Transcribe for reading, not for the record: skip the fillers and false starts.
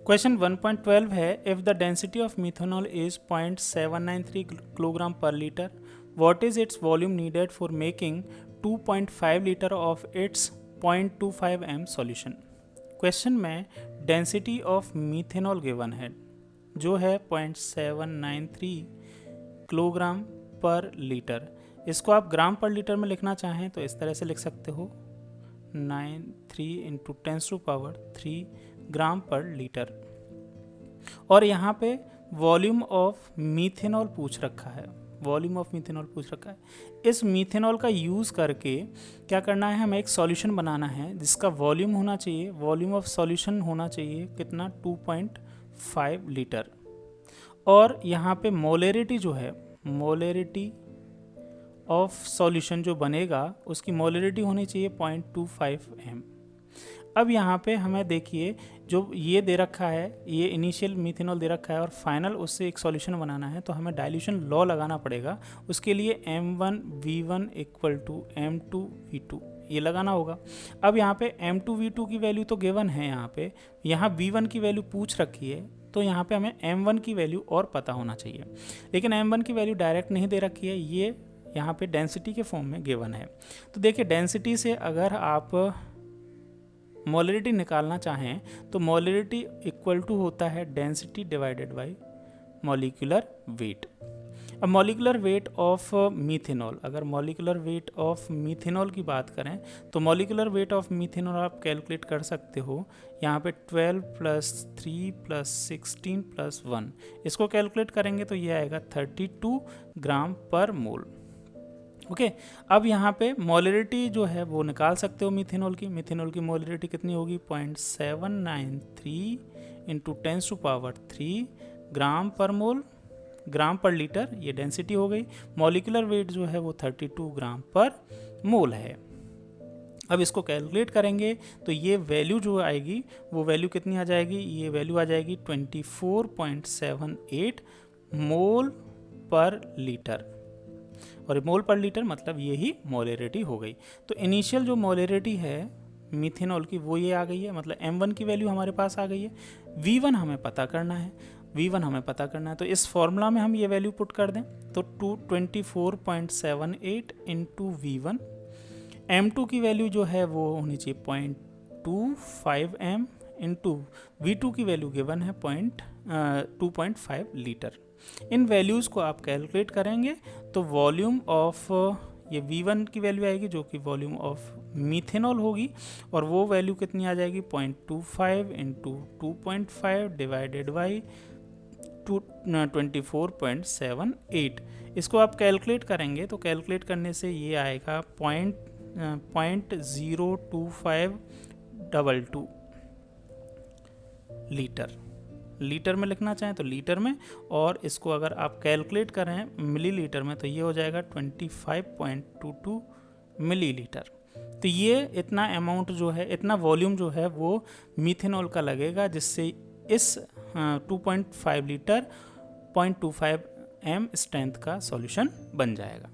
Question 1.12 है, if the density of methanol is 0.793 kilogram per litre, what is its volume needed for making 2.5 litre of its 0.25 m solution. Question में density of methanol given है जो है 0.793 kilogram per litre. इसको आप ग्राम पर litre में लिखना चाहें तो इस तरह से लिख सकते हो 93 इंटू 10⁻³ ग्राम पर लीटर। और यहाँ पे वॉल्यूम ऑफ मीथेनॉल पूछ रखा है, वॉल्यूम ऑफ मीथेनॉल पूछ रखा है। इस मीथेनॉल का यूज़ करके क्या करना है, हमें एक सॉल्यूशन बनाना है जिसका वॉल्यूम होना चाहिए, वॉल्यूम ऑफ सॉल्यूशन होना चाहिए कितना 2.5 लीटर। और यहाँ पे मोलरिटी जो है, मोलरिटी ऑफ सॉल्यूशन जो बनेगा उसकी मोलरिटी होनी चाहिए 0.25 m। अब यहाँ पे हमें देखिए जो ये दे रखा है, ये इनिशियल मिथेनॉल दे रखा है और फाइनल उससे एक सॉल्यूशन बनाना है, तो हमें डाइल्यूशन लॉ लगाना पड़ेगा। उसके लिए m1v1 = m2v2 ये लगाना होगा। अब यहाँ पे m2v2 की वैल्यू तो गिवन है, यहाँ v1 की वैल्यू पूछ रखी है, तो यहाँ पे हमें m1 की वैल्यू और पता होना चाहिए, लेकिन m1 की वैल्यू डायरेक्ट नहीं दे रखी है, ये यहाँ पे डेंसिटी के फॉर्म में गिवन है। तो देखिए डेंसिटी से अगर आप मोलरिटी निकालना चाहें तो मोलरिटी इक्वल टू होता है density divided by molecular weight. अब मॉलिक्यूलर वेट ऑफ मीथेनॉल, अगर मॉलिक्यूलर वेट ऑफ मीथेनॉल की बात करें तो मॉलिक्यूलर वेट ऑफ मीथेनॉल आप कैलकुलेट कर सकते हो, यहाँ पे 12 + 3 + 16 + 1, इसको कैलकुलेट करेंगे तो ये आएगा 32 ग्राम पर मोल। ओके अब यहाँ पे मोलरिटी जो है वो निकाल सकते हो मिथेनॉल की। मिथेनॉल की मोलरिटी कितनी होगी 0.793 इंटू 10⁻³ ग्राम पर मोल, ग्राम पर लीटर, ये डेंसिटी हो गई। मॉलिक्यूलर वेट जो है वो 32 ग्राम पर मोल है। अब इसको कैलकुलेट करेंगे तो ये वैल्यू जो आएगी वो वैल्यू कितनी आ जाएगी, ये वैल्यू आ जाएगी 24.78 मोल पर लीटर, और मोल पर लीटर मतलब ये ही मोलरिटी हो गई। तो इनिशियल जो मोलरिटी है मिथेनॉल की वो ये आ गई है, मतलब m1 की वैल्यू हमारे पास आ गई है। v1 हमें पता करना है, v1 हमें पता करना है, तो इस फॉर्मूला में हम ये वैल्यू पुट कर दें तो 24.78 इंटू v1। m2 की वैल्यू जो है वो होनी चाहिए 0.25 m इंटू v2 की वैल्यू गिवन है 2.5 लीटर। इन वैल्यूज़ को आप कैलकुलेट करेंगे तो वॉल्यूम ऑफ ये v1 की वैल्यू आएगी जो कि वॉल्यूम ऑफ मीथेनॉल होगी, और वो वैल्यू कितनी आ जाएगी 0.25 इंटू 2.5 डिवाइडेड बाई 24.78। इसको आप कैलकुलेट करेंगे तो कैलकुलेट करने से ये आएगा 0.02522 लीटर। लीटर में लिखना चाहें तो लीटर में, और इसको अगर आप कैलकुलेट करें मिलीलीटर में तो ये हो जाएगा 25.22 मिलीलीटर। तो ये इतना अमाउंट जो है, इतना वॉल्यूम जो है वो मीथेनॉल का लगेगा, जिससे इस 2.5 लीटर 0.25 m स्ट्रेंथ का सॉल्यूशन बन जाएगा।